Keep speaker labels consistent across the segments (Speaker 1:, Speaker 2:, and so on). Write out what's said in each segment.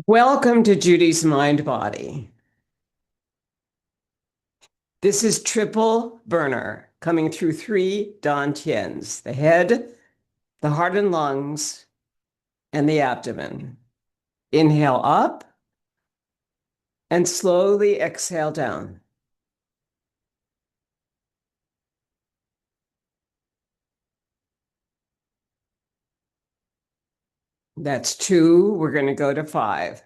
Speaker 1: Welcome to Judy's Mind Body. This is triple burner coming through three dantians, the head, the heart and lungs, and the abdomen. Inhale up and slowly exhale down. That's two. We're going to go to five.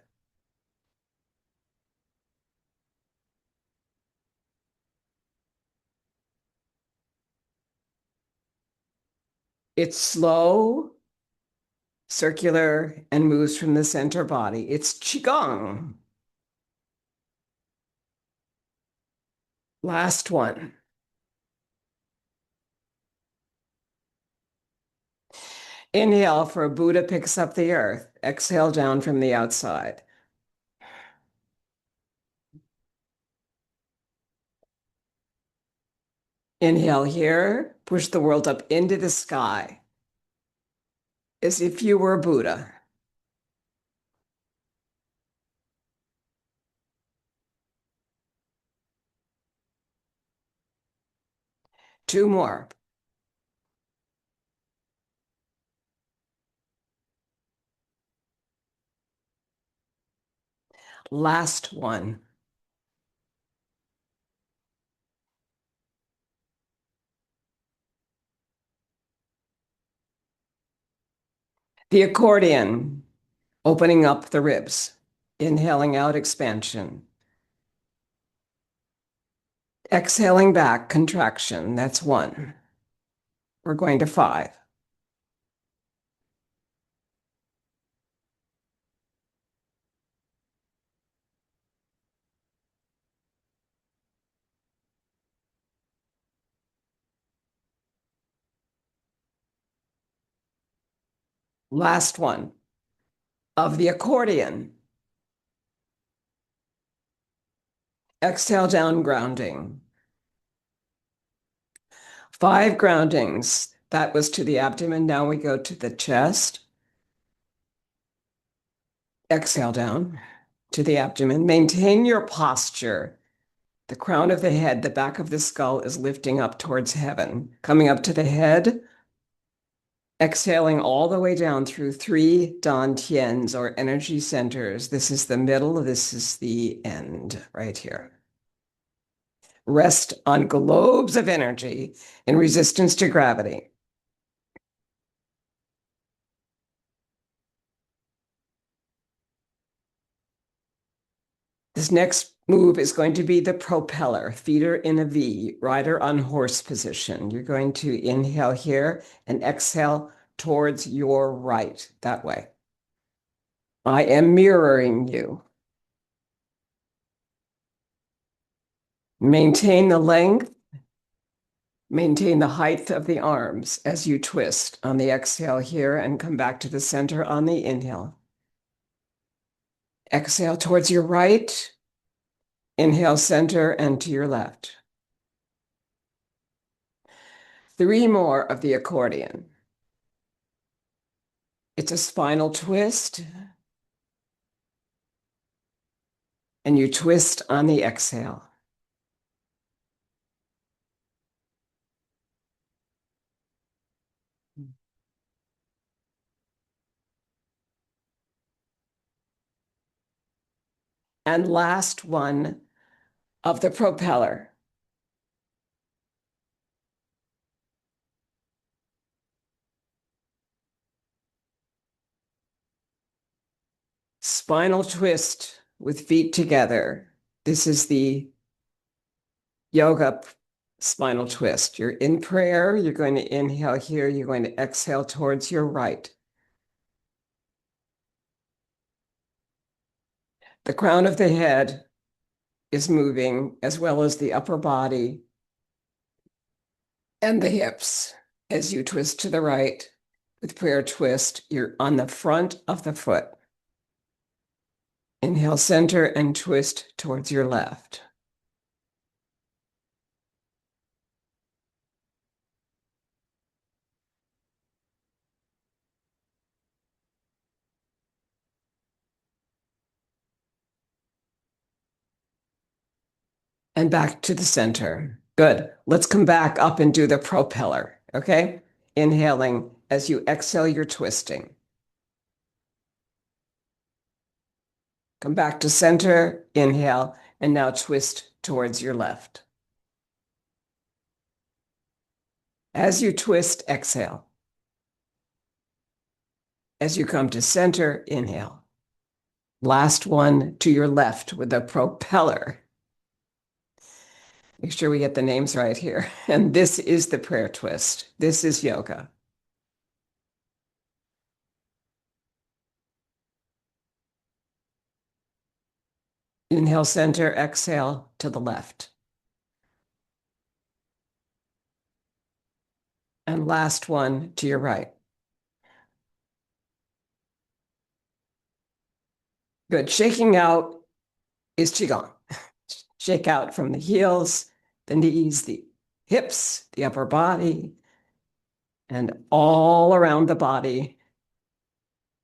Speaker 1: It's slow, circular, and moves from the center body. It's Qigong. Last one. Inhale for Buddha picks up the earth. Exhale down from the outside. Inhale here, push the world up into the sky as if you were Buddha. Two more. Last one. The accordion, opening up the ribs, inhaling out expansion. Exhaling back, contraction. That's one. We're going to five. Last one of the accordion. Exhale down, grounding. Five groundings. That was to the abdomen. Now we go to the chest. Exhale down to the abdomen. Maintain your posture. The crown of the head, the back of the skull is lifting up towards heaven, coming up to the head, exhaling all the way down through three dantians or energy centers. This is the middle, this is the end right here. Rest on globes of energy in resistance to gravity. This next move is going to be the propeller. Feet are in a V, rider on horse position. You're going to inhale here and exhale towards your right, that way. I am mirroring you. Maintain the length, maintain the height of the arms as you twist on the exhale here and come back to the center on the inhale. Exhale towards your right. Inhale center and to your left. Three more of the accordion. It's a spinal twist. And you twist on the exhale. And last one of the propeller. Spinal twist with feet together. This is the yoga spinal twist. You're in prayer. You're going to inhale here. You're going to exhale towards your right. The crown of the head is moving as well as the upper body and the hips. As you twist to the right with prayer twist, you're on the front of the foot. Inhale center and twist towards your left. and back to the center. Good. Let's come back up and do the propeller, okay? Inhaling as you exhale, you're twisting. Come back to center, inhale, and now twist towards your left. As you twist, exhale. As you come to center, inhale. Last one to your left with the propeller. Make sure we get the names right here. And this is the prayer twist. This is yoga. Inhale, center, exhale to the left. And last one to your right. Good. Shaking out is Qigong. Shake out from the heels, the knees, the hips, the upper body, and all around the body.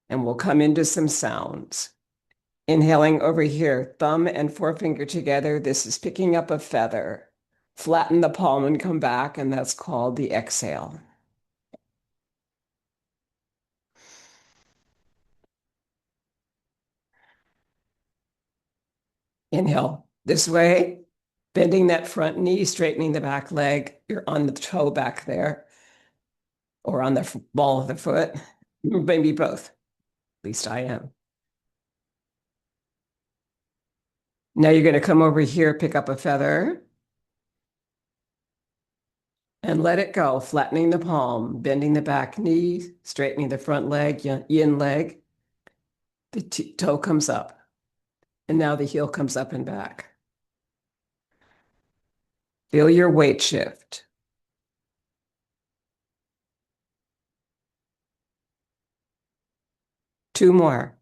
Speaker 1: And we'll come into some sounds. Inhaling over here, thumb and forefinger together. This is picking up a feather. Flatten the palm and come back, and that's called the exhale. Inhale this way, bending that front knee, straightening the back leg. You're on the toe back there, or on the ball of the foot, maybe both. At least I am. Now you're going to come over here, pick up a feather, and let it go, flattening the palm, bending the back knee, straightening the front leg, yin leg. The toe comes up, and now the heel comes up and back. Feel your weight shift. Two more.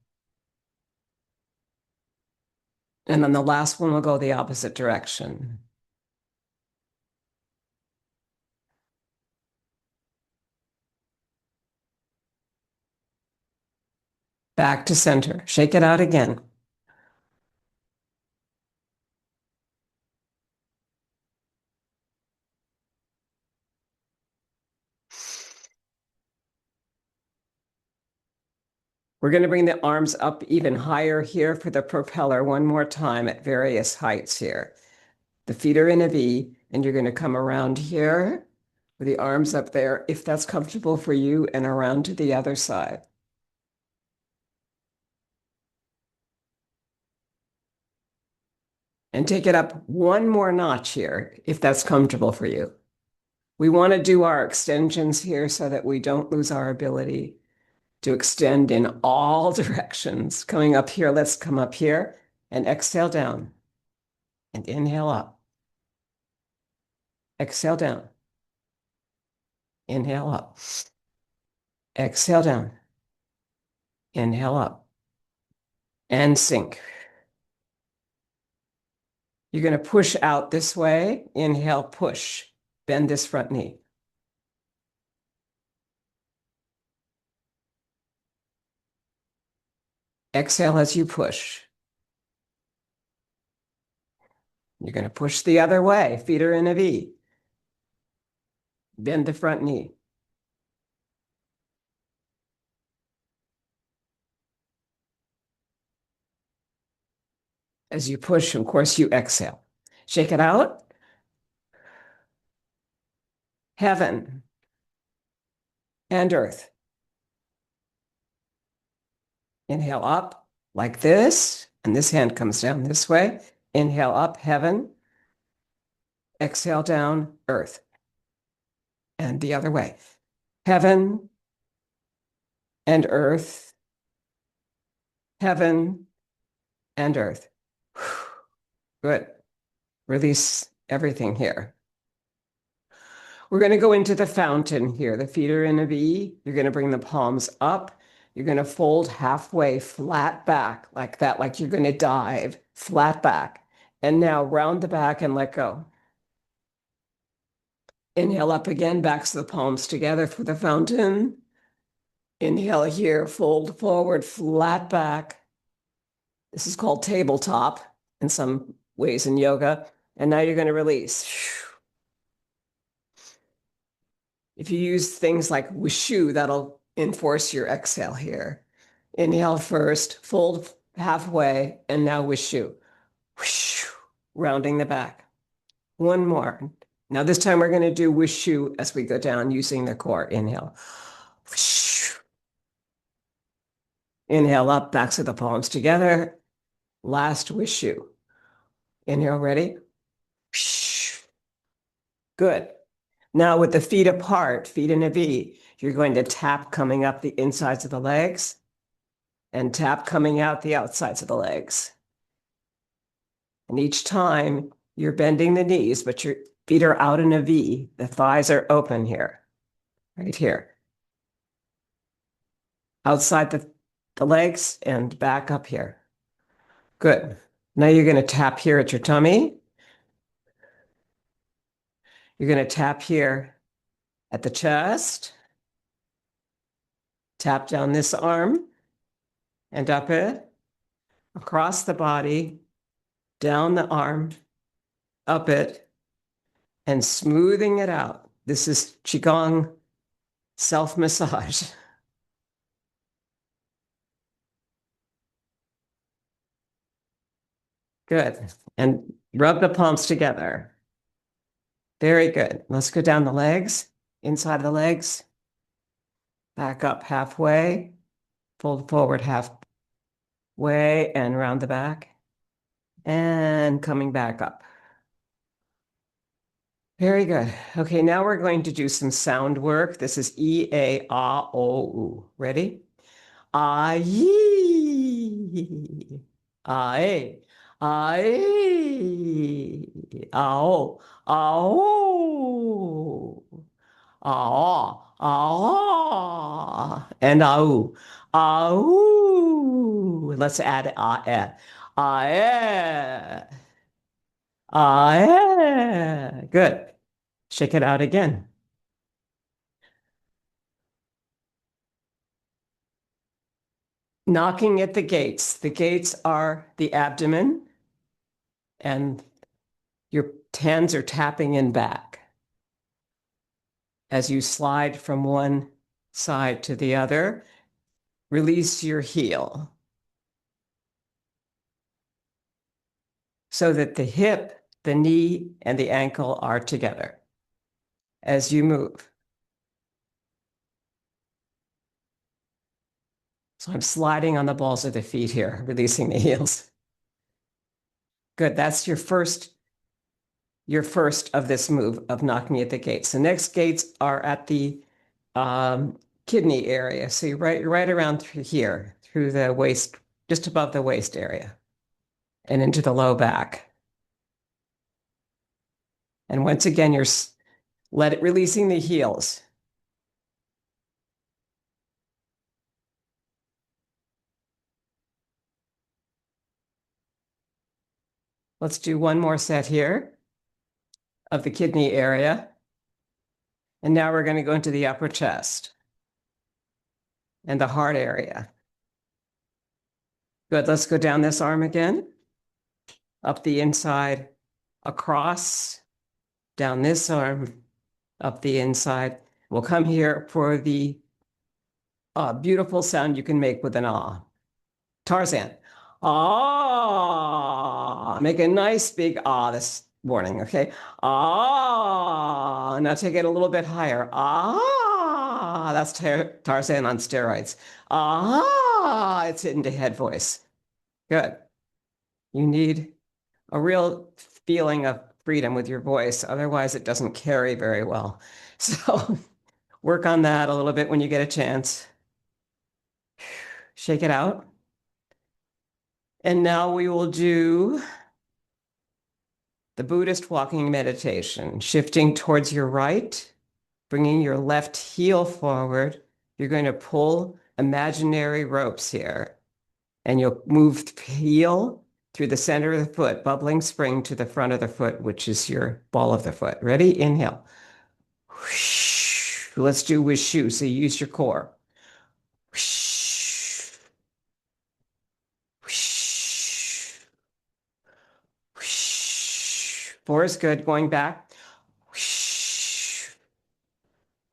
Speaker 1: And then the last one will go the opposite direction. Back to center. Shake it out again. We're going to bring the arms up even higher here for the propeller one more time at various heights here. The feet are in a V, and you're going to come around here with the arms up there, if that's comfortable for you, and around to the other side. And take it up one more notch here, if that's comfortable for you. We want to do our extensions here so that we don't lose our ability to extend in all directions. Coming up here, let's come up here and exhale down and inhale up. Exhale down. Inhale up. Exhale down. Inhale up. And sink. You're going to push out this way. Inhale, push. Bend this front knee. Exhale as you push. You're going to push the other way. Feet are in a V. Bend the front knee. As you push, of course, you exhale. Shake it out. Heaven and earth. Inhale up like this, and this hand comes down this way. Inhale up, heaven. Exhale down, earth. And the other way. Heaven and earth. Heaven and earth. Good. Release everything here. We're going to go into the fountain here. The feet are in a V. You're going to bring the palms up. You're going to fold halfway, flat back, like that, like you're going to dive, flat back. And now round the back and let go. Inhale up again, backs of the palms together for the fountain. Inhale here, fold forward, flat back. This is called tabletop in some ways in yoga. And now you're going to release. If you use things like wishoo, that'll enforce your exhale here. Inhale first, fold halfway, and now wishoo. Whoosh, rounding the back. One more. Now this time we're going to do wishoo as we go down using the core. Inhale. Whoosh. Inhale up, backs of the palms together. Last wishoo. Inhale, ready? Whoosh. Good. Now with the feet apart, feet in a V, you're going to tap coming up the insides of the legs and tap coming out the outsides of the legs. And each time you're bending the knees, but your feet are out in a V. The thighs are open here, right here. Outside the legs and back up here. Good. Now you're going to tap here at your tummy. You're going to tap here at the chest. Tap down this arm and up it, across the body, down the arm, up it, and smoothing it out. This is Qigong self-massage. Good. And rub the palms together. Very good. Let's go down the legs, inside the legs, back up halfway, fold forward halfway and round the back, and coming back up. Very good. Okay, now we're going to do some sound work. This is E, A, A, O, U. Ready? A, yee. A, E. A, E. A, O. A, O. Ah, ah, and au, au. Let's add ah, eh. Ah, eh. Ah, eh. Good. Shake it out again. Knocking at the gates. The gates are the abdomen, and your hands are tapping in back as you slide from one side to the other. Release your heel so that the hip, the knee, and the ankle are together as you move. So I'm sliding on the balls of the feet here, releasing the heels. Good. That's your first of this move of knocking at the gates. The next gates are at the kidney area. So you're right around through here, through the waist, just above the waist area, and into the low back. And once again, you're releasing the heels. Let's do one more set here of the kidney area. And now we're going to go into the upper chest and the heart area. Good. Let's go down this arm again, up the inside, across, down this arm, up the inside. We'll come here for the beautiful sound you can make with an ah. Tarzan. Ah. Make a nice big ah this morning, okay? Ah. Now take it a little bit higher. Ah. That's Tarzan on steroids. Ah. It's into head voice. Good. You need a real feeling of freedom with your voice. Otherwise, it doesn't carry very well. So work on that a little bit when you get a chance. Shake it out. And now we will do the Buddhist walking meditation, shifting towards your right, bringing your left heel forward. You're going to pull imaginary ropes here, and you'll move the heel through the center of the foot, bubbling spring to the front of the foot, which is your ball of the foot. Ready? Inhale. Whoosh. Let's do wishoo. So you use your core. Whoosh. Whoosh. Whoosh. 4 is good. Going back. Whoosh,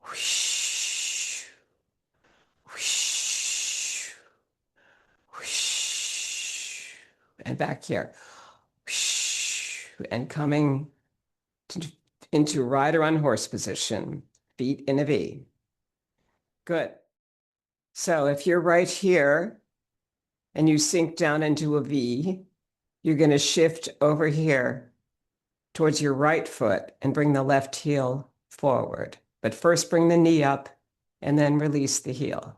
Speaker 1: whoosh, whoosh, whoosh. And back here. Whoosh, and coming into rider on horse position. Feet in a V. Good. So if you're right here and you sink down into a V, you're going to shift over here towards your right foot and bring the left heel forward. But first bring the knee up and then release the heel.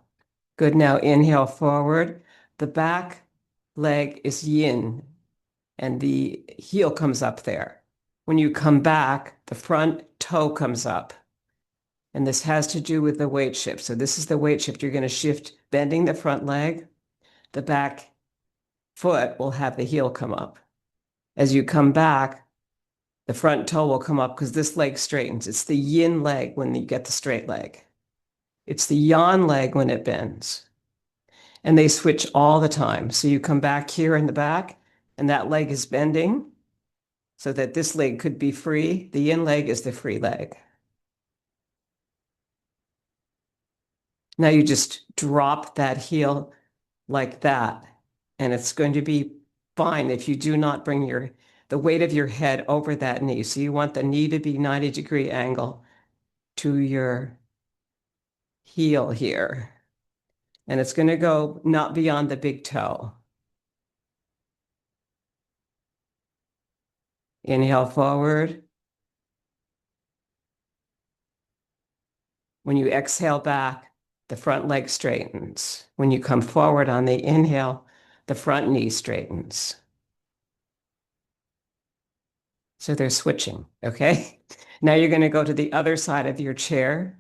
Speaker 1: Good. Now inhale forward. The back leg is yin and the heel comes up there. When you come back, the front toe comes up. And this has to do with the weight shift. So this is the weight shift. You're going to shift bending the front leg. The back foot will have the heel come up. As you come back, the front toe will come up because this leg straightens. It's the yin leg when you get the straight leg. It's the yang leg when it bends. And they switch all the time. So you come back here in the back, and that leg is bending so that this leg could be free. The yin leg is the free leg. Now you just drop that heel like that, and it's going to be fine if you do not bring the weight of your head over that knee. So you want the knee to be 90-degree angle to your heel here. And it's going to go not beyond the big toe. Inhale forward. When you exhale back, the front leg straightens. When you come forward on the inhale, the front knee straightens. So they're switching, okay? Now you're going to go to the other side of your chair.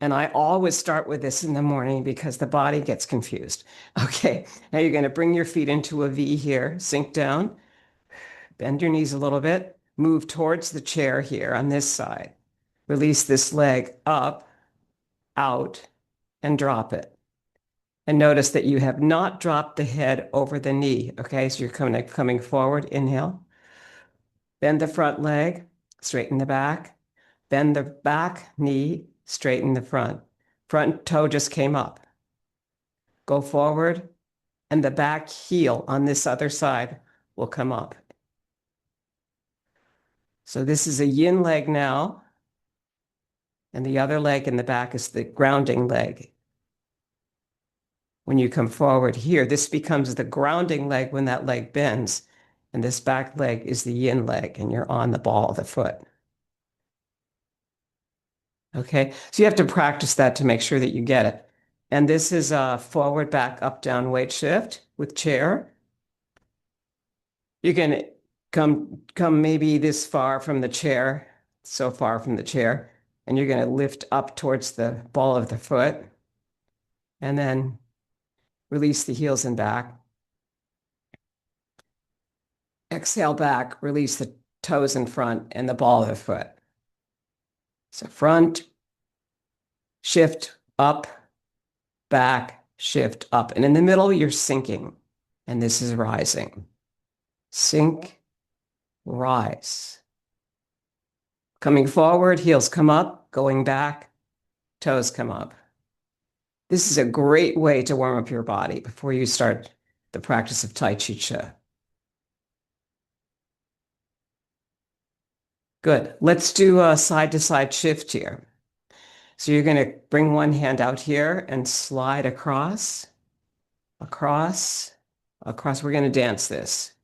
Speaker 1: And I always start with this in the morning because the body gets confused. Okay, now you're going to bring your feet into a V here, sink down, bend your knees a little bit, move towards the chair here on this side. Release this leg up, out, and drop it. And notice that you have not dropped the head over the knee. Okay, so you're coming forward. Inhale. Bend the front leg, straighten the back. Bend the back knee, straighten the front. Front toe just came up. Go forward, and the back heel on this other side will come up. So this is a yin leg now. And the other leg in the back is the grounding leg. When you come forward here, this becomes the grounding leg when that leg bends. And this back leg is the yin leg, and you're on the ball of the foot. Okay, so you have to practice that to make sure that you get it. And this is a forward, back, up, down weight shift with chair. You can come maybe this far from the chair, so far from the chair, and you're going to lift up towards the ball of the foot, and then release the heels and back. Exhale back, release the toes in front and the ball of the foot. So front, shift up, back, shift up. And in the middle, you're sinking, and this is rising. Sink, rise. Coming forward, heels come up, going back, toes come up. This is a great way to warm up your body before you start the practice of Tai Chi Chih. Good. Let's do a side-to-side shift here. So you're going to bring one hand out here and slide across, across, across. We're going to dance this.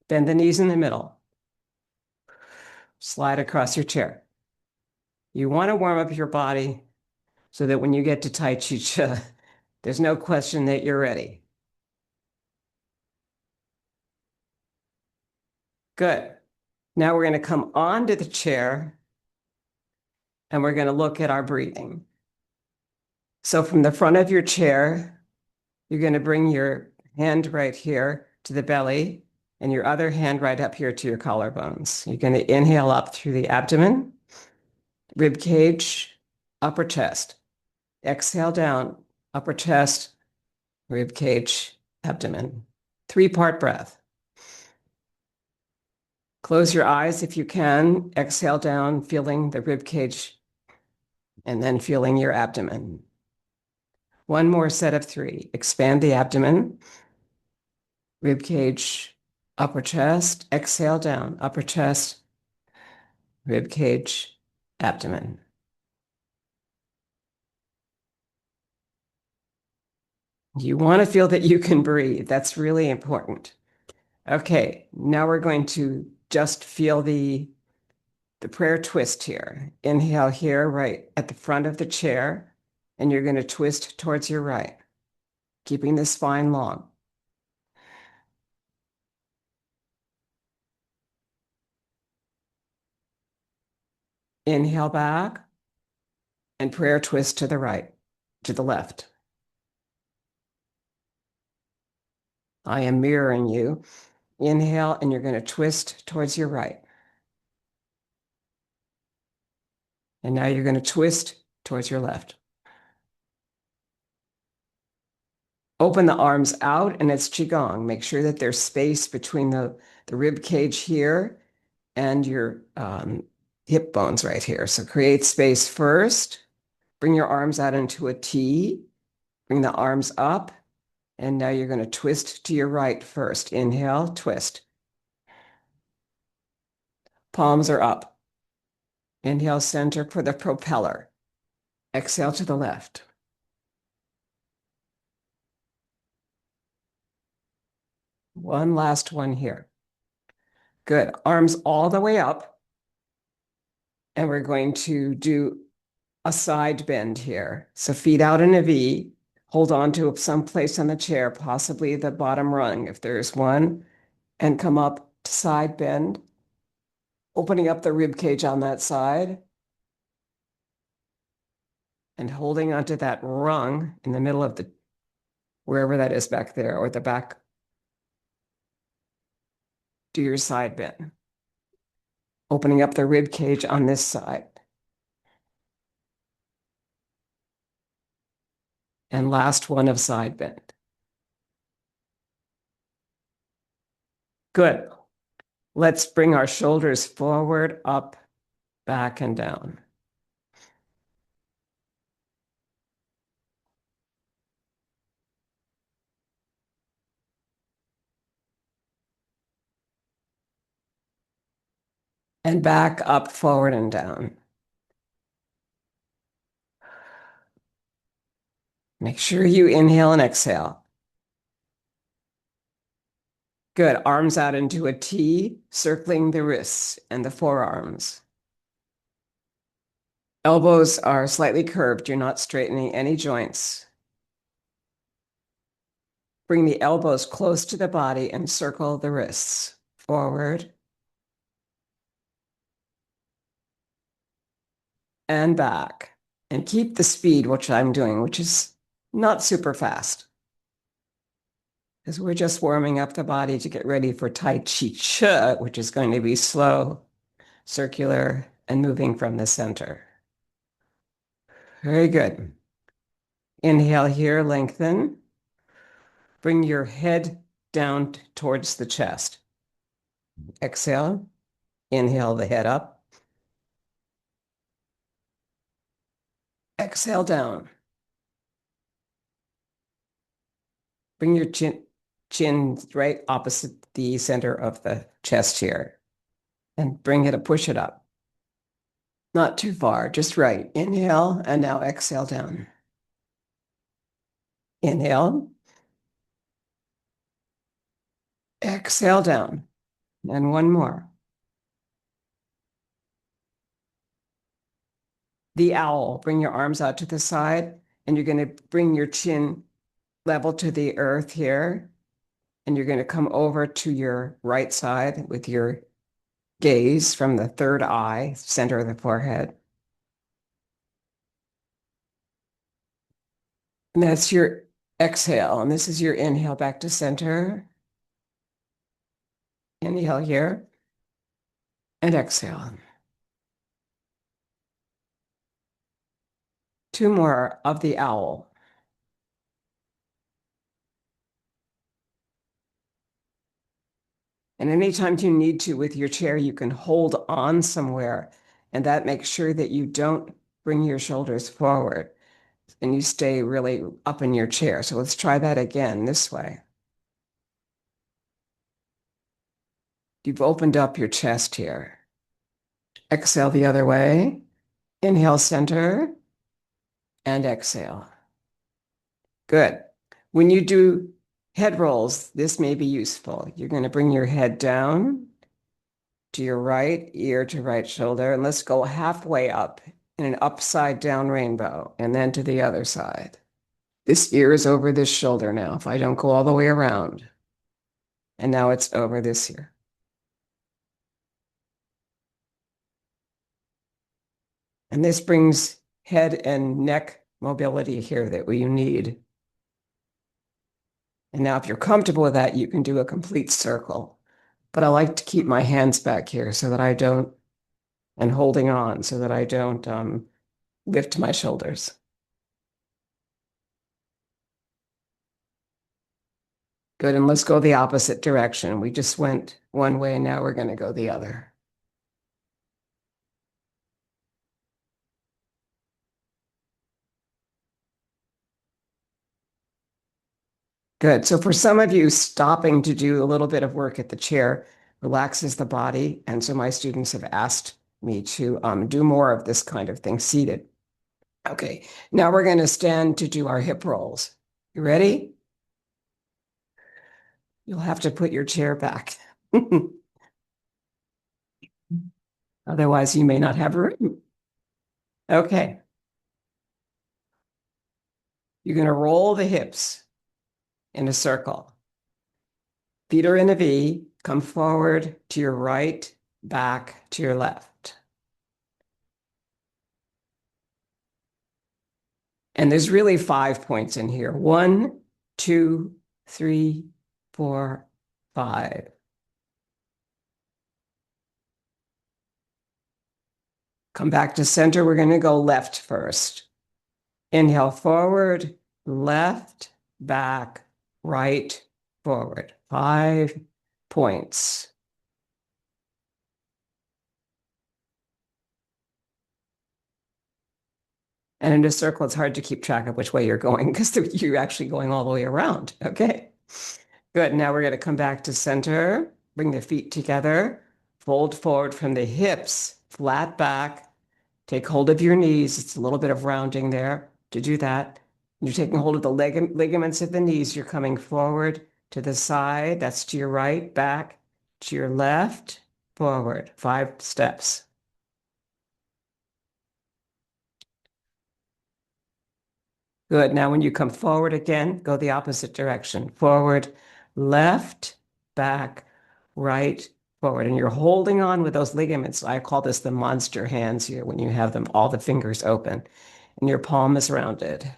Speaker 1: Bend the knees in the middle. Slide across your chair. You want to warm up your body so that when you get to Tai Chi Chih, there's no question that you're ready. Good. Now we're going to come onto the chair and we're going to look at our breathing. So from the front of your chair, you're going to bring your hand right here to the belly and your other hand right up here to your collarbones. You're going to inhale up through the abdomen, rib cage, upper chest. Exhale down, upper chest, rib cage, abdomen. Three-part breath. Close your eyes if you can. Exhale down, feeling the rib cage, and then feeling your abdomen. One more set of three. Expand the abdomen, rib cage, upper chest. Exhale down, upper chest, rib cage, abdomen. You want to feel that you can breathe. That's really important. Okay, now we're going to just feel the prayer twist here. Inhale here, right at the front of the chair, and you're going to twist towards your right, keeping the spine long. Inhale back, and prayer twist to the right, to the left. I am mirroring you. Inhale, and you're going to twist towards your right. And now you're going to twist towards your left. Open the arms out, and it's Qigong. Make sure that there's space between the rib cage here and your hip bones right here. So create space first. Bring your arms out into a T. Bring the arms up. And now you're going to twist to your right first. Inhale, twist. Palms are up. Inhale, center for the propeller. Exhale to the left. One last one here. Good. Arms all the way up. And we're going to do a side bend here. So feet out in a V. Hold on to some place on the chair, possibly the bottom rung if there's one, and come up to side bend, opening up the rib cage on that side and holding onto that rung in the middle of the, wherever that is back there, or the back. Do your side bend, opening up the rib cage on this side. And last one of side bend. Good. Let's bring our shoulders forward, up, back, and down. And back, up, forward, and down. Make sure you inhale and exhale. Good. Arms out into a T, circling the wrists and the forearms. Elbows are slightly curved. You're not straightening any joints. Bring the elbows close to the body and circle the wrists. Forward and back. And keep the speed, which I'm doing, which is not super fast. Because we're just warming up the body to get ready for Taiji, which is going to be slow, circular, and moving from the center. Very good. Inhale here, lengthen. Bring your head down towards the chest. Exhale. Inhale the head up. Exhale down. Bring your chin right opposite the center of the chest here. And push it up. Not too far, just right. Inhale, and now exhale down. Inhale. Exhale down. And one more. The owl. Bring your arms out to the side, and you're going to bring your chin level to the earth here. And you're going to come over to your right side with your gaze from the third eye, center of the forehead. And that's your exhale. And this is your inhale back to center. Inhale here. And exhale. Two more of the owl. And anytime you need to with your chair, you can hold on somewhere. And that makes sure that you don't bring your shoulders forward and you stay really up in your chair. So let's try that again this way. You've opened up your chest here. Exhale the other way. Inhale, center, and exhale. Good. When you do head rolls, this may be useful. You're going to bring your head down to your right ear to right shoulder, and let's go halfway up in an upside down rainbow, and then to the other side. This ear is over this shoulder now, if I don't go all the way around. And now it's over this ear. And this brings head and neck mobility here that we need. And now if you're comfortable with that, you can do a complete circle. But I like to keep my hands back here so that I don't, and holding on so that I don't lift my shoulders. Good, and let's go the opposite direction. We just went one way, and now we're going to go the other. Good. So for some of you, stopping to do a little bit of work at the chair relaxes the body. And so my students have asked me to do more of this kind of thing seated. Okay, now we're going to stand to do our hip rolls. You ready? You'll have to put your chair back. Otherwise, you may not have room. Okay. You're going to roll the hips in a circle. Feet are in a V. Come forward to your right, back to your left. And there's really 5 points in here. 1, 2, 3, 4, 5. Come back to center. We're going to go left first. Inhale forward, left, back, right, forward. 5 points. And in a circle, it's hard to keep track of which way you're going because you're actually going all the way around. Okay, good. Now we're going to come back to center. Bring the feet together. Fold forward from the hips, flat back. Take hold of your knees. It's a little bit of rounding there to do that. You're taking hold of the ligaments of the knees. You're coming forward to the side. That's to your right, back, to your left, forward. 5 steps. Good. Now, when you come forward again, go the opposite direction. Forward, left, back, right, forward. And you're holding on with those ligaments. I call this the monster hands here when you have them, all the fingers open, and your palm is rounded.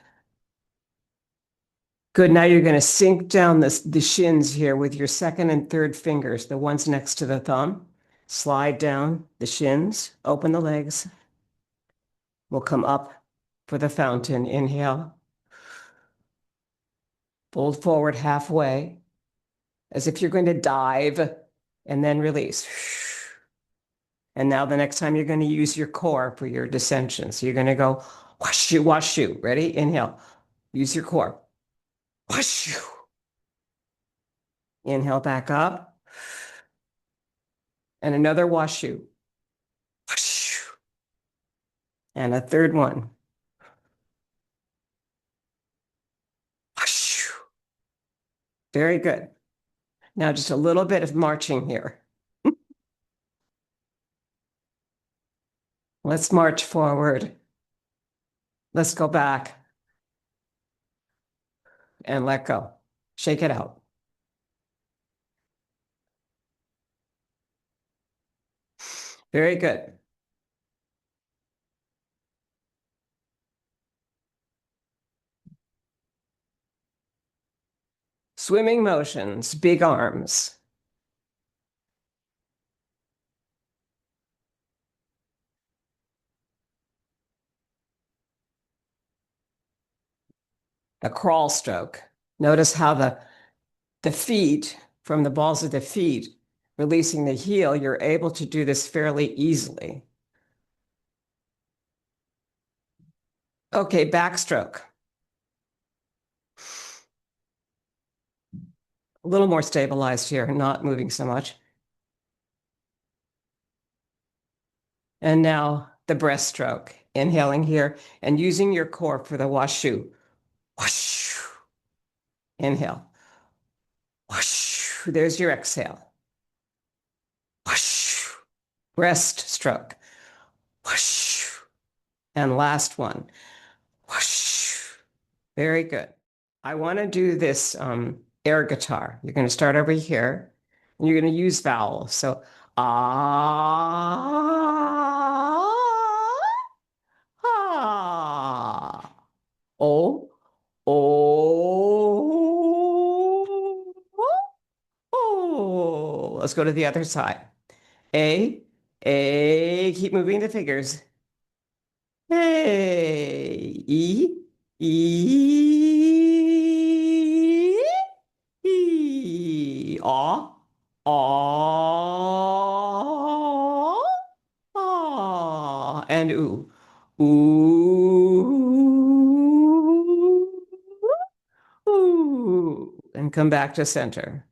Speaker 1: Good. Now you're going to sink down the shins here with your second and third fingers, the ones next to the thumb. Slide down the shins, open the legs. We'll come up for the fountain. Inhale. Fold forward halfway, as if you're going to dive, and then release. And now the next time you're going to use your core for your descension. So you're going to go wash you. Ready? Inhale. Use your core. Wash you. Inhale back up. And another wash you. Wash you. And a third one. Wash you. Very good. Now just a little bit of marching here. Let's march forward. Let's go back. And let go. Shake it out. Very good. Swimming motions, big arms. A crawl stroke. Notice how the feet, from the balls of the feet, releasing the heel, you're able to do this fairly easily. Okay, backstroke. A little more stabilized here, not moving so much. And now the breaststroke. Inhaling here and using your core for the washu. Wash. Inhale. Wash. There's your exhale. Wash. Breaststroke. Wash. And last one. Wash. Very good. I want to do this air guitar. You're going to start over here and you're going to use vowels. So, ah, ah, oh, oh, oh. Let's go to the other side. Keep moving the fingers. Hey, aw, aw, aw, and ooh, ooh, ooh, and come back to center.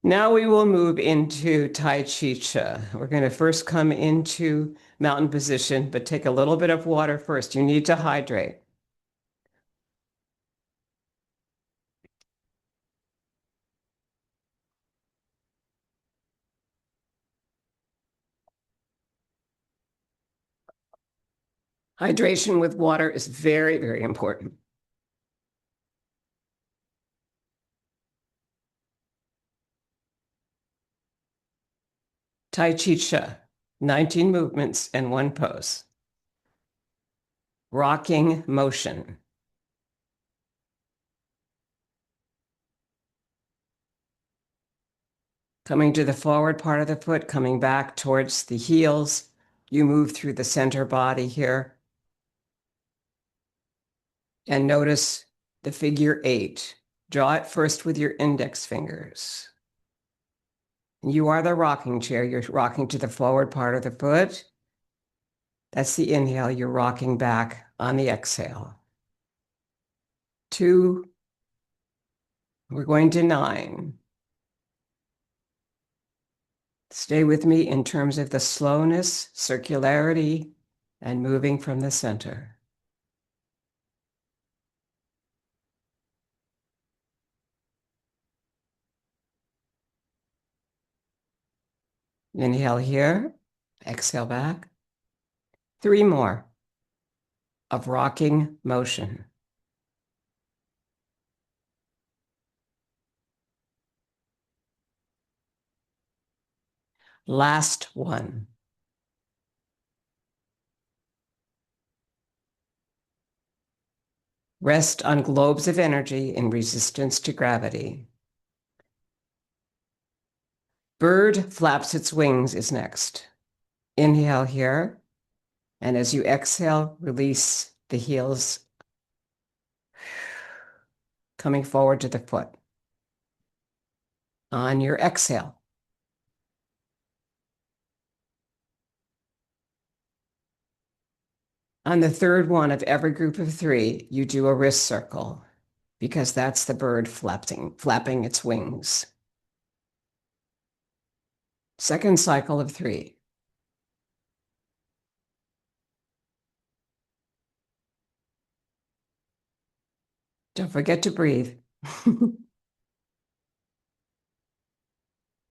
Speaker 1: Now we will move into Taiji. We're going to first come into mountain position, but take a little bit of water first. You need to hydrate. Hydration with water is very, very important. Taiji, 19 movements and one pose. Rocking motion. Coming to the forward part of the foot, coming back towards the heels. You move through the center body here. And notice the figure 8. Draw it first with your index fingers. You are the rocking chair. You're rocking to the forward part of the foot. That's the inhale. You're rocking back on the exhale. 2. We're going to 9. Stay with me in terms of the slowness, circularity, and moving from the center. Inhale here, exhale back. 3 more of rocking motion. Last one. Rest on globes of energy in resistance to gravity. Bird flaps its wings is next. Inhale here, and as you exhale, release the heels coming forward to the foot. On your exhale, on the third one of every group of 3, you do a wrist circle because that's the bird flapping its wings. Second cycle of 3. Don't forget to breathe.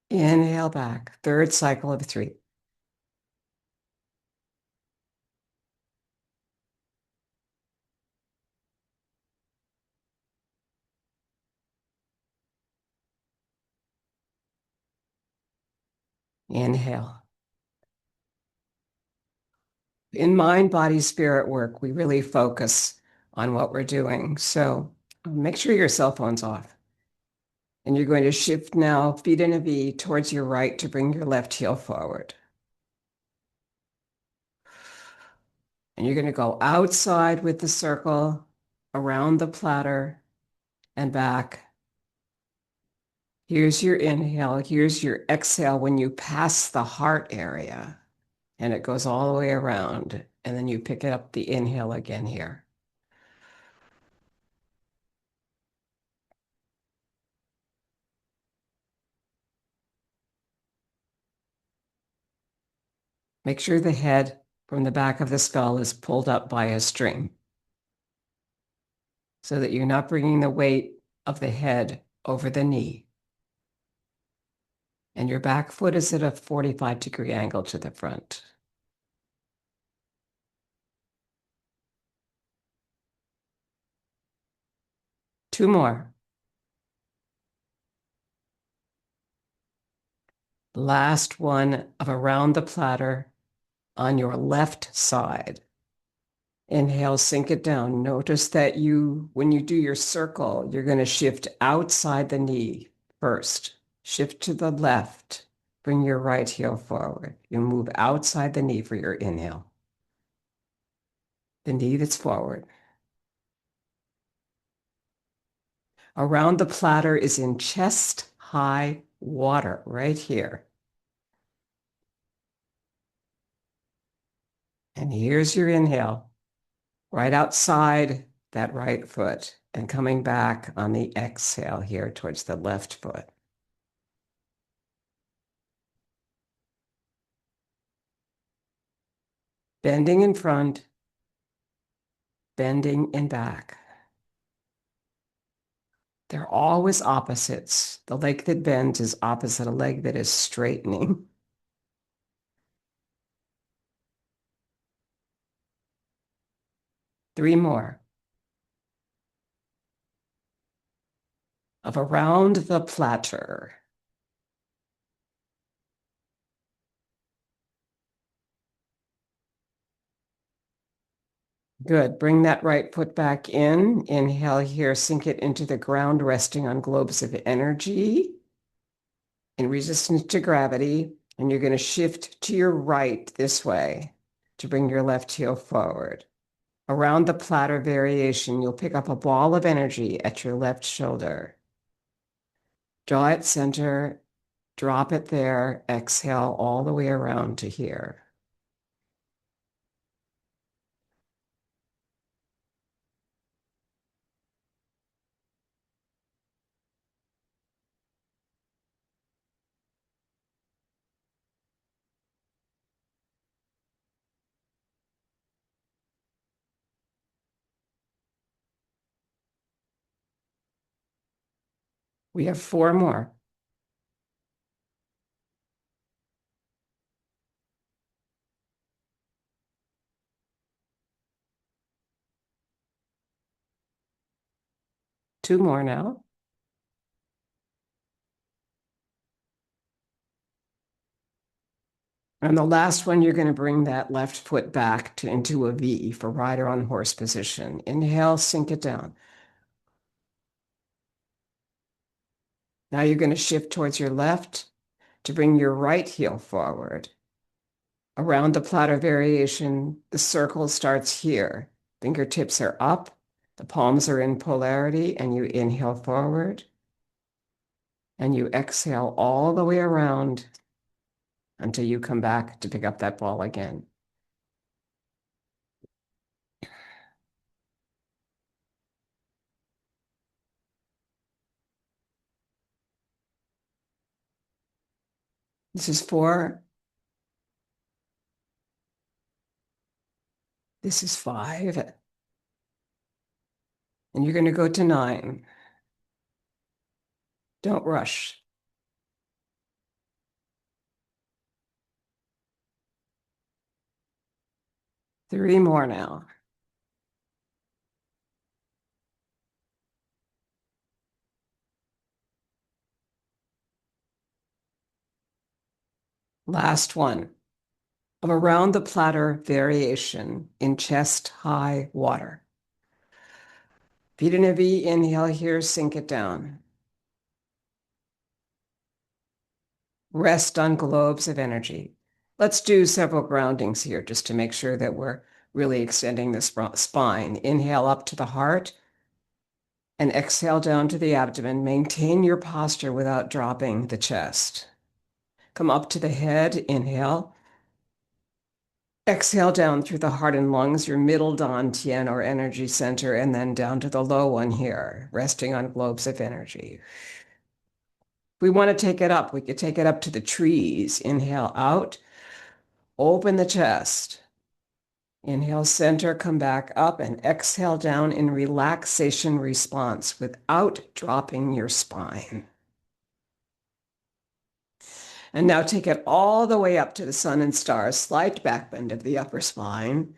Speaker 1: Inhale back. Third cycle of 3. Inhale. In mind, body, spirit work, we really focus on what we're doing. So make sure your cell phone's off. And you're going to shift now, feet in a V, towards your right to bring your left heel forward. And you're going to go outside with the circle around the platter and back. Here's your inhale. Here's your exhale when you pass the heart area. And it goes all the way around. And then you pick it up the inhale again here. Make sure the head from the back of the skull is pulled up by a string so that you're not bringing the weight of the head over the knee. And your back foot is at a 45-degree angle to the front. Two more. Last one of around the platter on your left side. Inhale, sink it down. Notice that when you do your circle, you're going to shift outside the knee first. Shift to the left. Bring your right heel forward. You move outside the knee for your inhale. The knee that's forward. Around the platter is in chest-high water right here. And here's your inhale. Right outside that right foot and coming back on the exhale here towards the left foot. Bending in front, bending in back. They're always opposites. The leg that bends is opposite a leg that is straightening. Three more. Of around the platter. Good. Bring that right foot back in. Inhale here, sink it into the ground, resting on globes of energy in resistance to gravity. And you're going to shift to your right this way to bring your left heel forward. Around the platter variation, you'll pick up a ball of energy at your left shoulder. Draw it center, drop it there, exhale all the way around to here. We have four more. Two more now. And the last one, you're going to bring that left foot back into a V for rider on horse position. Inhale, sink it down. Now you're going to shift towards your left to bring your right heel forward. Around the platter variation, the circle starts here. Fingertips are up, the palms are in polarity, and you inhale forward. And you exhale all the way around until you come back to pick up that ball again. This is 4. This is 5. And you're going to go to 9. Don't rush. Three more now. Last one. Of around the platter variation in chest-high water. Feet in a V, inhale here, sink it down. Rest on globes of energy. Let's do several groundings here just to make sure that we're really extending the spine. Inhale up to the heart, And exhale down to the abdomen. Maintain your posture without dropping the chest. Come up to the head. Inhale. Exhale down through the heart and lungs, your middle dantian or energy center, and then down to the low one here, resting on globes of energy. We want to take it up. We could take it up to the trees. Inhale out. Open the chest. Inhale, center, come back up, and exhale down in relaxation response without dropping your spine. And now take it all the way up to the sun and stars, slight back bend of the upper spine.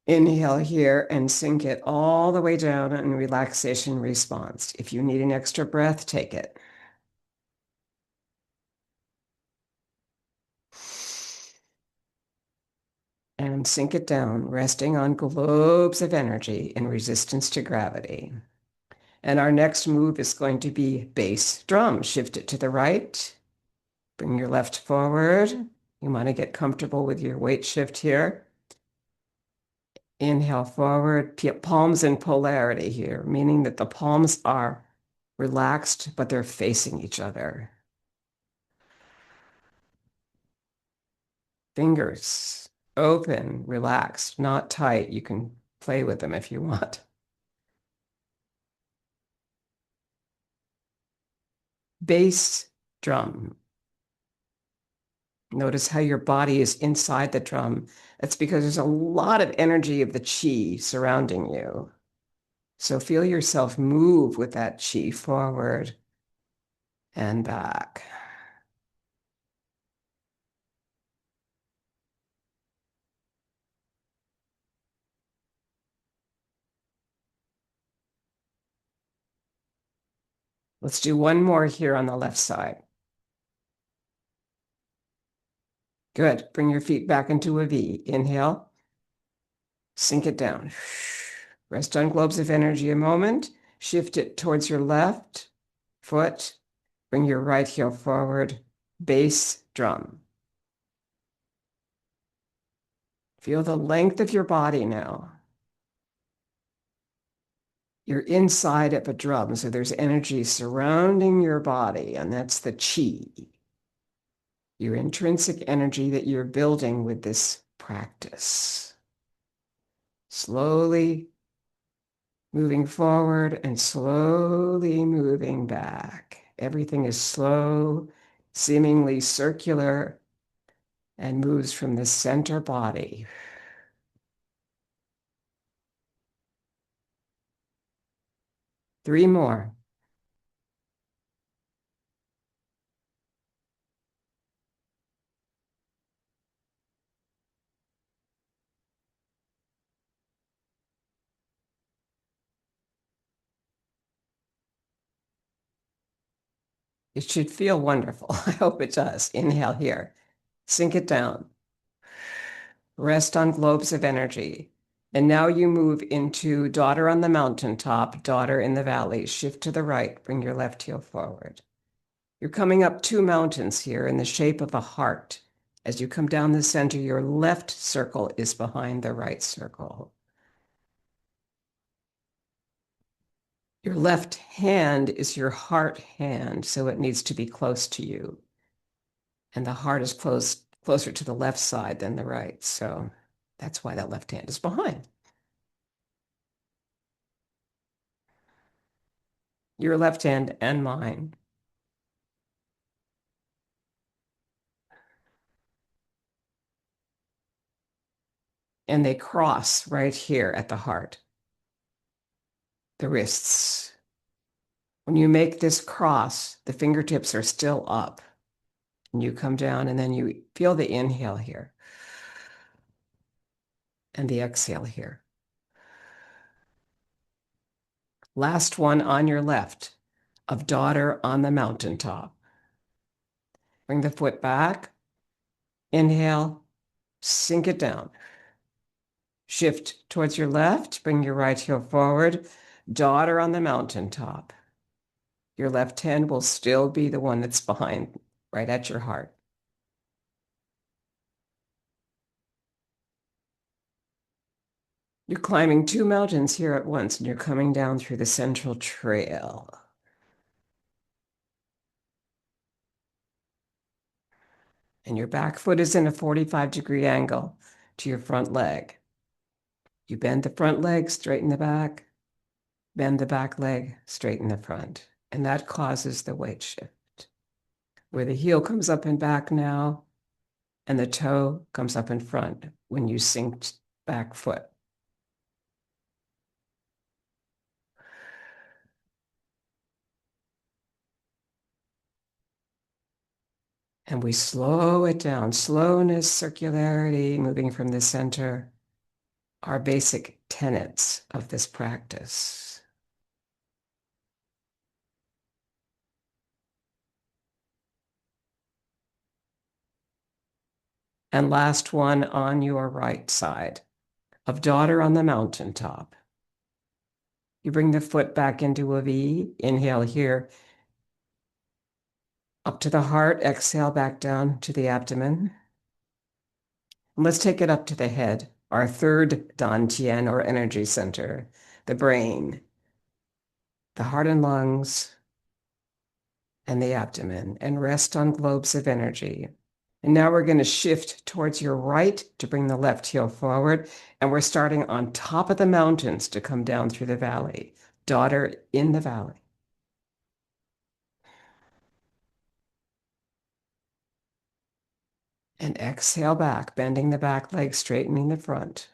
Speaker 1: Inhale here and sink it all the way down in relaxation response. If you need an extra breath, take it. And sink it down, resting on globes of energy in resistance to gravity. And our next move is going to be bass drum. Shift it to the right. Bring your left forward. You want to get comfortable with your weight shift here. Inhale forward, palms in polarity here, meaning that the palms are relaxed, but they're facing each other. Fingers open, relaxed, not tight. You can play with them if you want. Bass drum. Notice how your body is inside the drum. That's because there's a lot of energy of the Qi surrounding you. So feel yourself move with that Qi forward and back. Let's do one more here on the left side. Good. Bring your feet back into a V. Inhale. Sink it down. Rest on globes of energy a moment. Shift it towards your left foot. Bring your right heel forward. Bass drum. Feel the length of your body now. You're inside of a drum, so there's energy surrounding your body, and that's the Qi, your intrinsic energy that you're building with this practice. Slowly moving forward and slowly moving back. Everything is slow, seemingly circular, and moves from the center body. Three more. It should feel wonderful. I hope it does. Inhale here. Sink it down. Rest on globes of energy. And now you move into daughter on the mountaintop, daughter in the valley. Shift to the right. Bring your left heel forward. You're coming up two mountains here in the shape of a heart. As you come down the center, your left circle is behind the right circle. Your left hand is your heart hand, so it needs to be close to you. And the heart is closer to the left side than the right. So that's why that left hand is behind. Your left hand and mine. And they cross right here at the heart, the wrists. When you make this cross, the fingertips are still up. And you come down and then you feel the inhale here and the exhale here. Last one on your left of daughter on the mountaintop. Bring the foot back. Inhale, sink it down. Shift towards your left. Bring your right heel forward. Daughter on the mountaintop. Your left hand will still be the one that's behind, right at your heart. You're climbing two mountains here at once, and you're coming down through the central trail. And your back foot is in a 45-degree angle to your front leg. You bend the front leg, straighten the back, bend the back leg, straighten the front. And that causes the weight shift, where the heel comes up and back now, and the toe comes up in front when you sink back foot. And we slow it down. Slowness, circularity, moving from the center are basic tenets of this practice. And last one on your right side of daughter on the mountaintop. You bring the foot back into a V. Inhale here, up to the heart. Exhale back down to the abdomen. And let's take it up to the head, our third dantian or energy center, the brain, the heart and lungs, and the abdomen, and rest on globes of energy. And now we're going to shift towards your right to bring the left heel forward. And we're starting on top of the mountains to come down through the valley. Daughter in the valley. And exhale back, bending the back leg, straightening the front.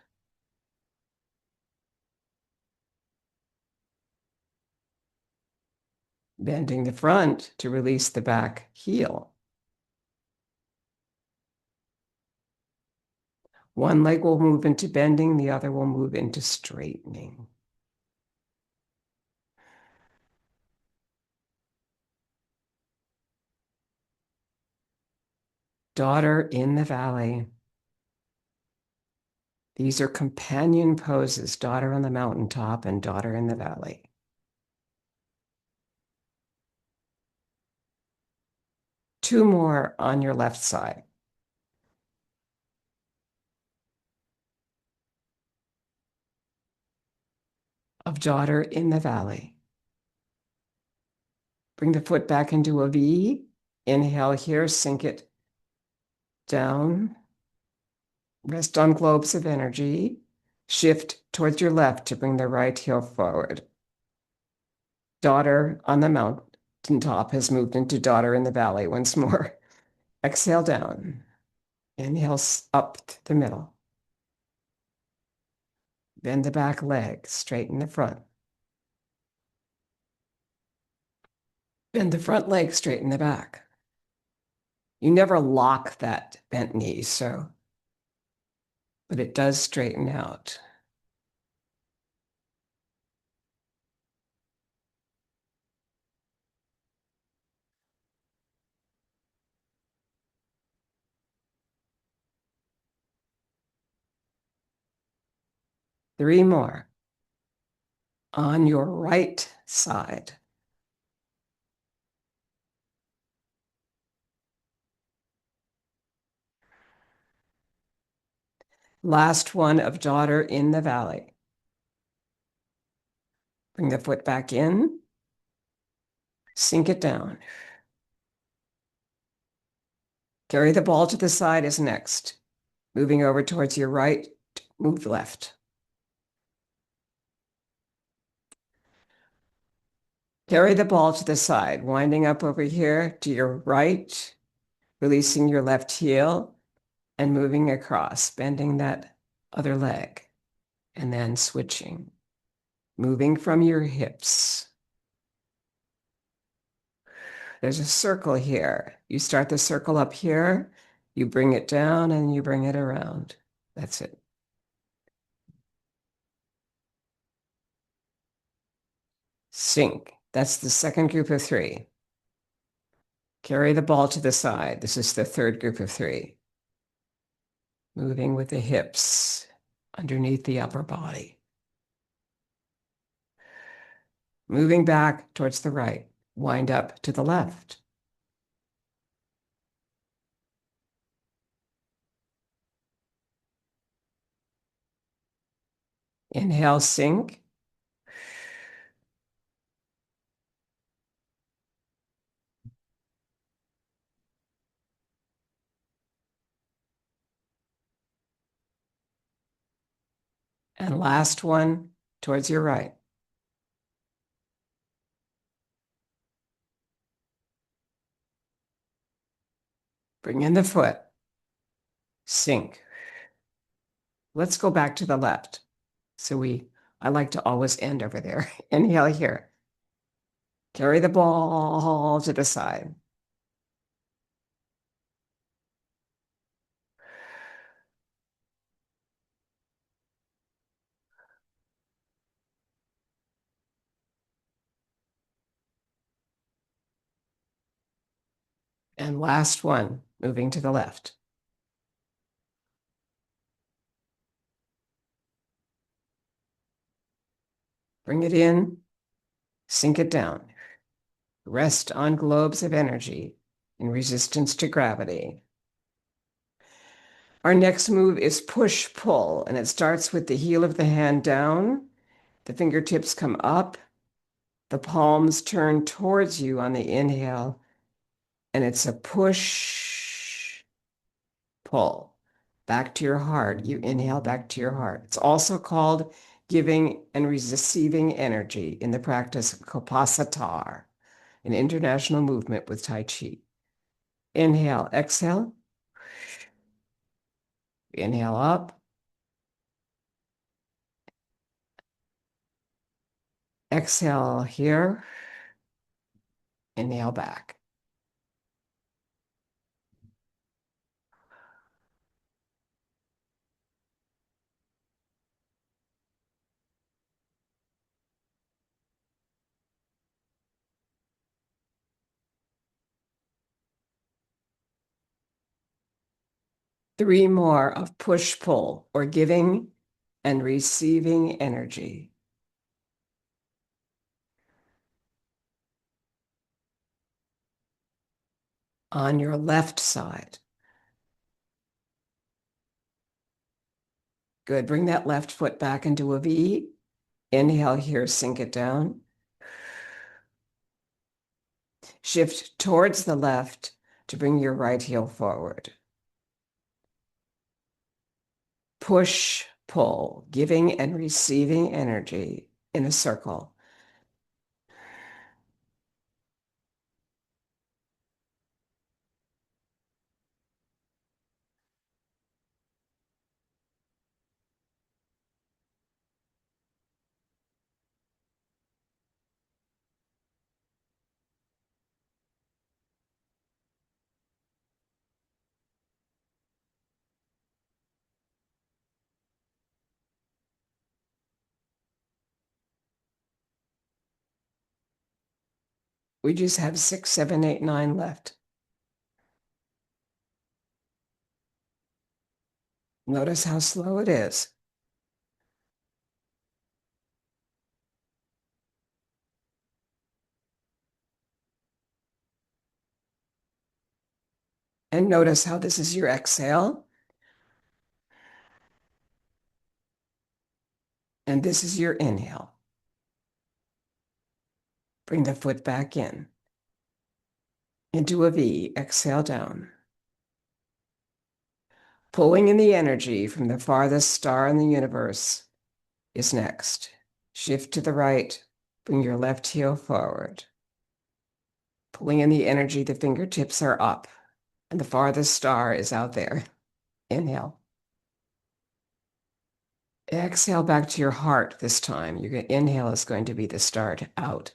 Speaker 1: Bending the front to release the back heel. One leg will move into bending, the other will move into straightening. Daughter in the valley. These are companion poses, daughter on the mountaintop and daughter in the valley. Two more on your left side. Of daughter in the valley. Bring the foot back into a V. Inhale here, sink it down. Rest on globes of energy. Shift towards your left to bring the right heel forward. Daughter on the mountaintop has moved into daughter in the valley once more. Exhale down. Inhale up to the middle. Bend the back leg, straighten the front. Bend the front leg, straighten the back. You never lock that bent knee, but it does straighten out. Three more. On your right side. Last one of daughter in the valley. Bring the foot back in. Sink it down. Carry the ball to the side is next. Moving over towards your right, move left. Carry the ball to the side, winding up over here to your right, releasing your left heel and moving across, bending that other leg, and then switching, moving from your hips. There's a circle here. You start the circle up here, you bring it down, and you bring it around. That's it. Sink. That's the second group of three. Carry the ball to the side. This is the third group of three. Moving with the hips underneath the upper body. Moving back towards the right. Wind up to the left. Inhale, sink. And last one towards your right. Bring in the foot. Sink. Let's go back to the left. I like to always end over there. Inhale here. Carry the ball to the side. And last one, moving to the left. Bring it in, sink it down. Rest on globes of energy in resistance to gravity. Our next move is push-pull, and it starts with the heel of the hand down. The fingertips come up. The palms turn towards you on the inhale, and it's a push, pull. Back to your heart. You inhale back to your heart. It's also called giving and receiving energy in the practice of Kapasatar, an international movement with Tai Chi. Inhale, exhale. Inhale up. Exhale here. Inhale back. Three more of push-pull, or giving and receiving energy. On your left side. Good. Bring that left foot back into a V. Inhale here, sink it down. Shift towards the left to bring your right heel forward. Push, pull, giving and receiving energy in a circle. We just have 6, 7, 8, 9 left. Notice how slow it is. And notice how this is your exhale. And this is your inhale. Bring the foot back in. Into a V, exhale down. Pulling in the energy from the farthest star in the universe is next. Shift to the right, bring your left heel forward. Pulling in the energy, the fingertips are up, and the farthest star is out there. Inhale. Exhale back to your heart this time. Your inhale is going to be the start out.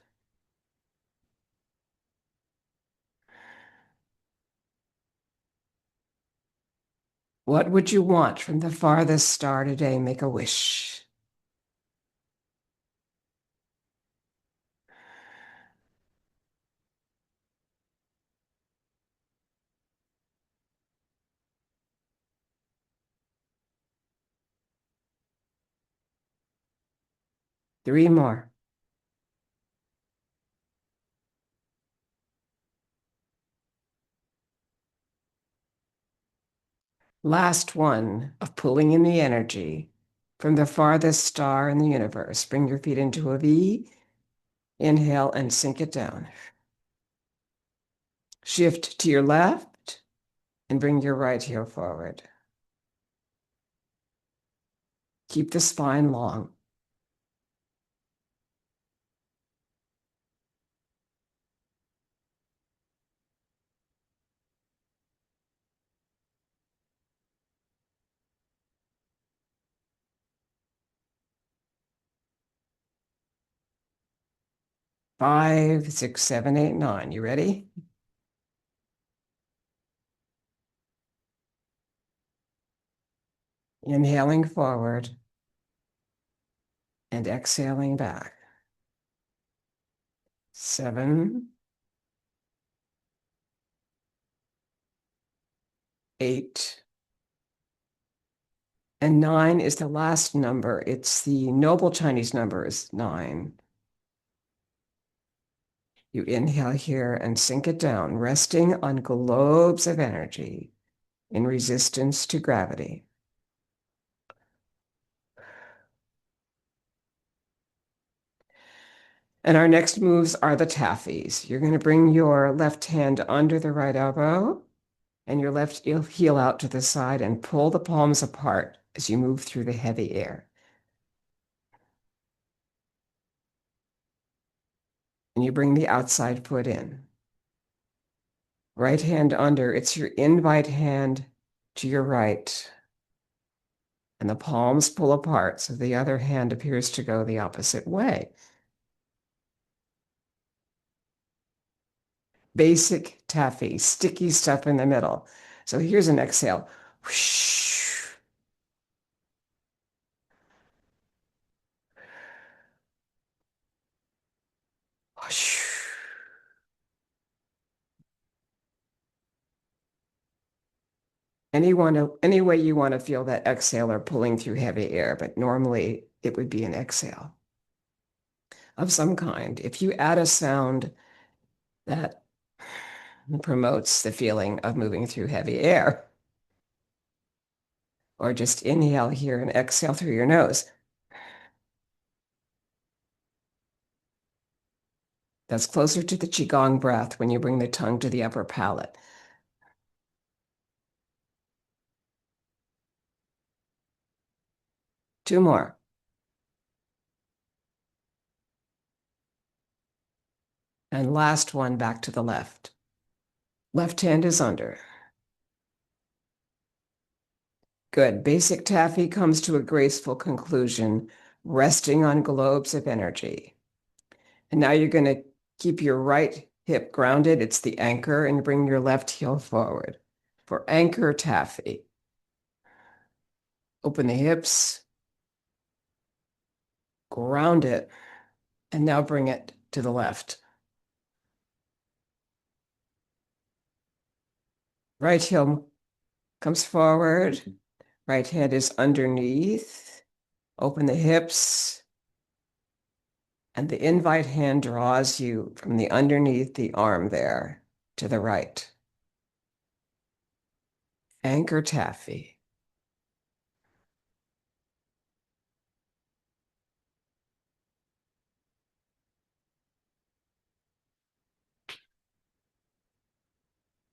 Speaker 1: What would you want from the farthest star today? Make a wish. Three more. Last one of pulling in the energy. from the farthest star in the universe. Bring your feet into a V. Inhale and sink it down. Shift to your left and bring your right heel forward. Keep the spine long. Five, six, seven, eight, nine. You ready? Inhaling forward and exhaling back. 7, 8, and 9 is the last number. It's the noble Chinese number is 9. You inhale here and sink it down, resting on globes of energy in resistance to gravity. And our next moves are the taffies. You're going to bring your left hand under the right elbow and your left heel out to the side and pull the palms apart as you move through the heavy air. And you bring the outside foot in. Right hand under, it's your invite hand to your right. And the palms pull apart, so the other hand appears to go the opposite way. Basic taffy, sticky stuff in the middle. So here's an exhale. Whoosh. Whoosh. Any way you want to feel that exhale or pulling through heavy air, but normally it would be an exhale of some kind. If you add a sound that promotes the feeling of moving through heavy air, or just inhale here and exhale through your nose. That's closer to the Qigong breath when you bring the tongue to the upper palate. Two more. And last one, back to the left. Left hand is under. Good. Basic taffy comes to a graceful conclusion, resting on globes of energy. And now you're going to keep your right hip grounded. It's the anchor, and bring your left heel forward for anchor taffy. Open the hips, ground it, and now bring it to the left. Right heel comes forward. Right hand is underneath. Open the hips. And the invite hand draws you from the underneath the arm there to the right. Anchor taffy.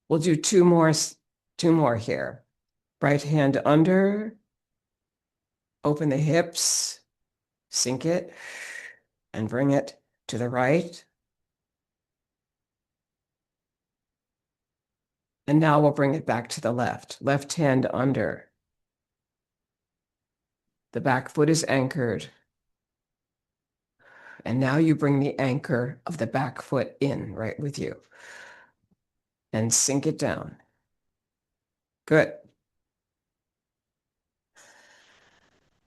Speaker 1: We'll do two more here. Right hand under, open the hips, sink it, and bring it to the right. And now we'll bring it back to the left. Left hand under. The back foot is anchored. And now you bring the anchor of the back foot in right with you. And sink it down. Good.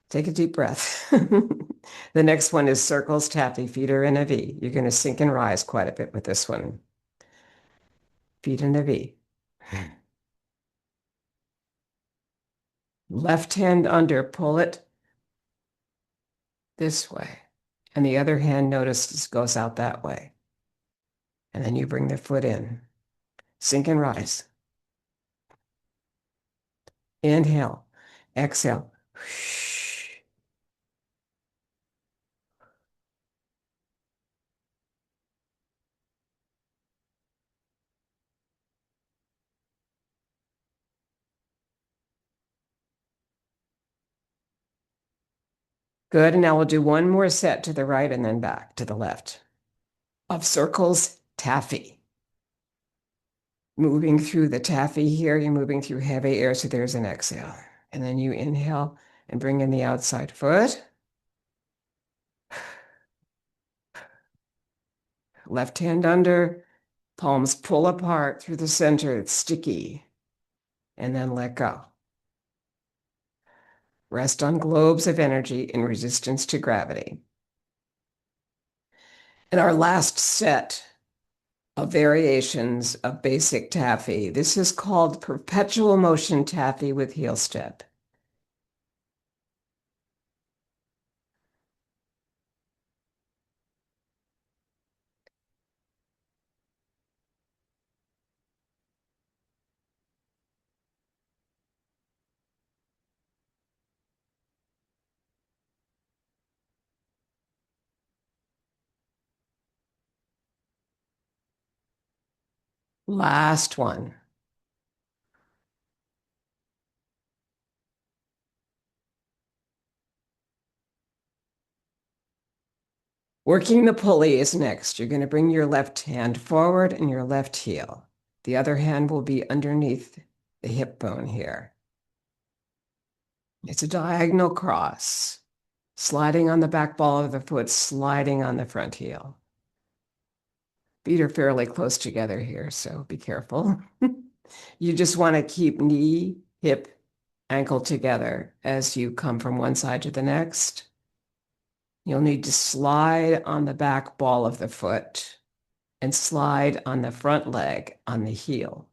Speaker 1: Take a deep breath. The next one is circles, taffy, feet are in a V. You're going to sink and rise quite a bit with this one. Feet in a V. Left hand under, pull it this way. And the other hand, notice, goes out that way. And then you bring the foot in. Sink and rise. Inhale. Exhale. Good. And now we'll do one more set to the right and then back to the left of circles, taffy. Moving through the taffy here, you're moving through heavy air, so there's an exhale. And then you inhale and bring in the outside foot. Left hand under, palms pull apart through the center, it's sticky. And then let go. Rest on globes of energy in resistance to gravity. And our last set of variations of basic taffy. This is called perpetual motion taffy with heel step. Last one. Working the pulley is next. You're going to bring your left hand forward and your left heel. The other hand will be underneath the hip bone here. It's a diagonal cross, sliding on the back ball of the foot, sliding on the front heel. Feet are fairly close together here, so be careful. You just want to keep knee, hip, ankle together as you come from one side to the next. You'll need to slide on the back ball of the foot and slide on the front leg on the heel.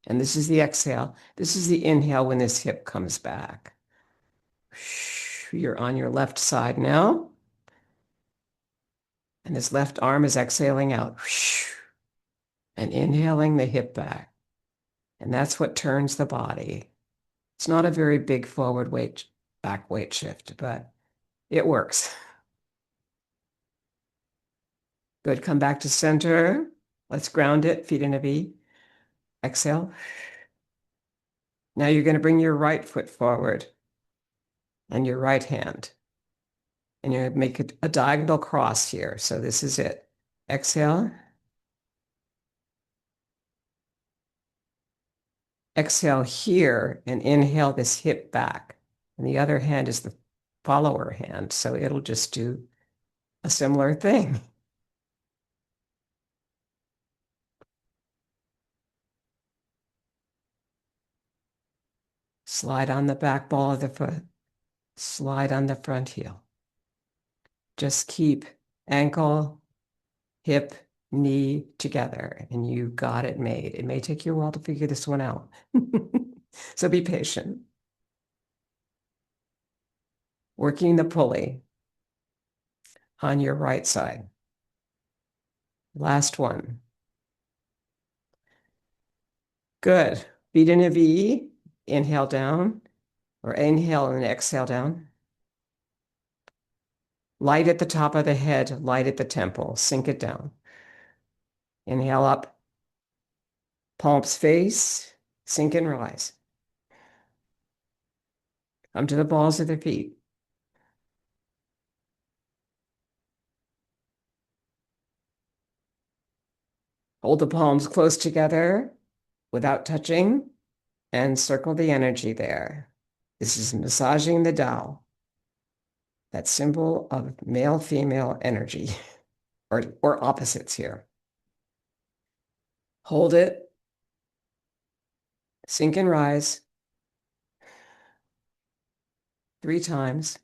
Speaker 1: And this is the exhale. This is the inhale when this hip comes back. You're on your left side now. And this left arm is exhaling out and inhaling the hip back. And that's what turns the body. It's not a very big forward weight, back weight shift, but it works. Good. Come back to center. Let's ground it. Feet in a V. Exhale. Now you're going to bring your right foot forward and your right hand. And you're going to make a diagonal cross here. So this is it. Exhale. Exhale here and inhale this hip back. And the other hand is the follower hand. So it'll just do a similar thing. Slide on the back ball of the foot. Slide on the front heel. Just keep ankle, hip, knee together, and you got it made. It may take you a while to figure this one out. So be patient. Working the pulley on your right side. Last one. Good. Feet in a V. Inhale down, or inhale and exhale down. Light at the top of the head, light at the temple. Sink it down. Inhale up. Palms face, sink and rise. Come to the balls of the feet. Hold the palms close together without touching and circle the energy there. This is massaging the Tao, that symbol of male-female energy, or opposites here. Hold it, sink and rise 3 times,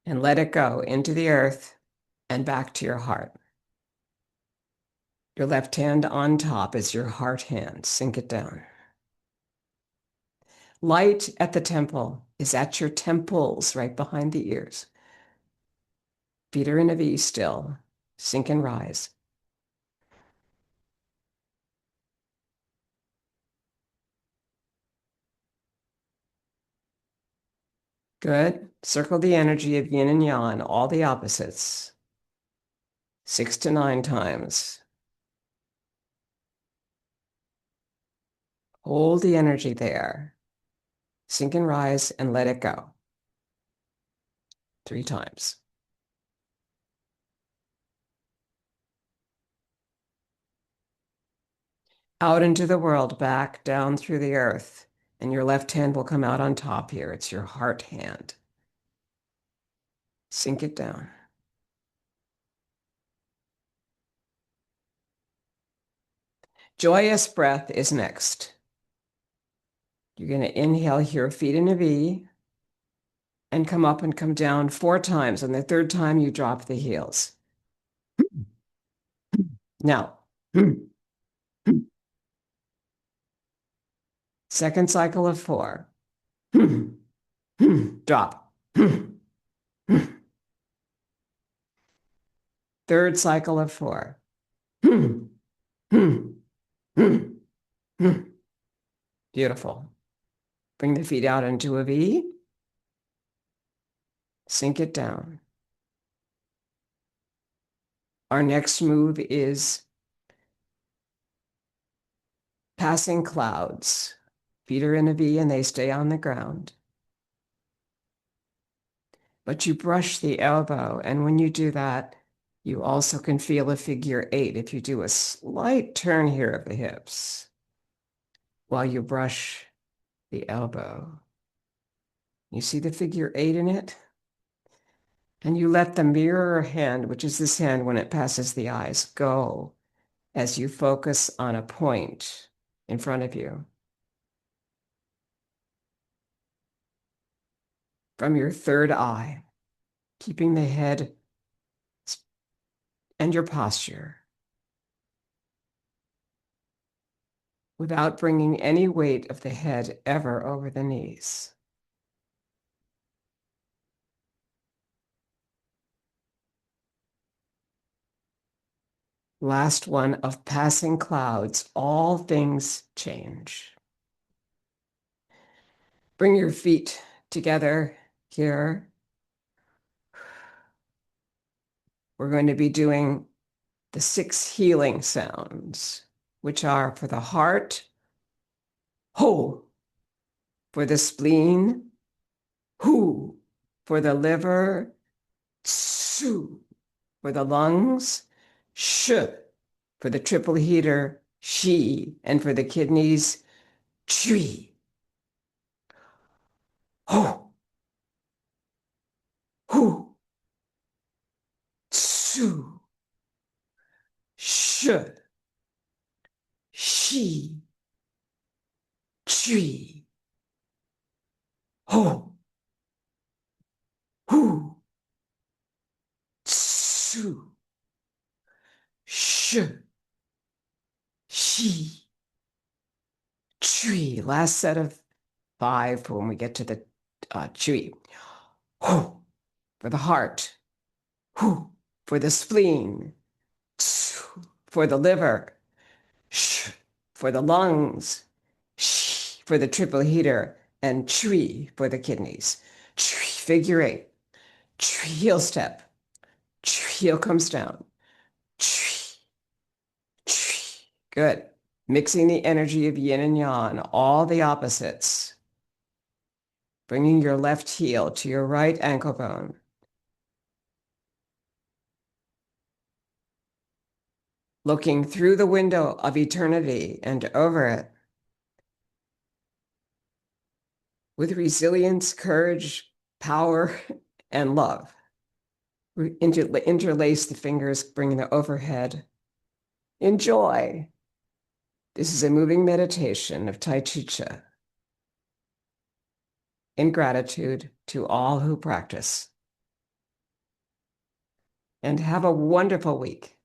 Speaker 1: and let it go into the earth and back to your heart. Your left hand on top is your heart hand. Sink it down. Light at the temple is at your temples, right behind the ears. Feet are in a V still. Sink and rise. Good. Circle the energy of yin and yang, all the opposites. 6 to 9 times. Hold the energy there. Sink and rise and let it go. 3 times. Out into the world, back down through the earth. And your left hand will come out on top here. It's your heart hand. Sink it down. Joyous breath is next. You're going to inhale here, feet in a V, and come up and come down 4 times. On the 3rd time, you drop the heels. Now, 2nd cycle of 4. Drop. 3rd cycle of 4. Beautiful. Bring the feet out into a V. Sink it down. Our next move is passing clouds. Feet are in a V and they stay on the ground. But you brush the elbow, and when you do that, you also can feel a figure 8 if you do a slight turn here of the hips while you brush the elbow. You see the figure 8 in it? And you let the mirror hand, which is this hand when it passes the eyes, go as you focus on a point in front of you. From your 3rd eye, keeping the head and your posture without bringing any weight of the head ever over the knees. Last one of passing clouds, all things change. Bring your feet together here. We're going to be doing the 6 healing sounds, which are for the heart, ho, for the spleen, hu, for the liver, tsu, for the lungs, sh, for the triple heater, shi, and for the kidneys, chui. Ho, hu, tsu, sh, shi, chui. Ho, hu, tsu, sh, shi, chui. Last set of 5 when we get to the chui. Ho, for the heart. Hu, for the spleen. Tsu, for the liver. Sh, for the lungs. Shi, for the triple heater. And chui, for the kidneys. Chui, figure 8. Chui, heel step. Chui, heel comes down. Chui, chui. Good. Mixing the energy of yin and yang, all the opposites. Bringing your left heel to your right ankle bone. Looking through the window of eternity and over it. With resilience, courage, power, and love. Interlace the fingers, bring the overhead. Enjoy. This is a moving meditation of Taiji in gratitude to all who practice. And have a wonderful week.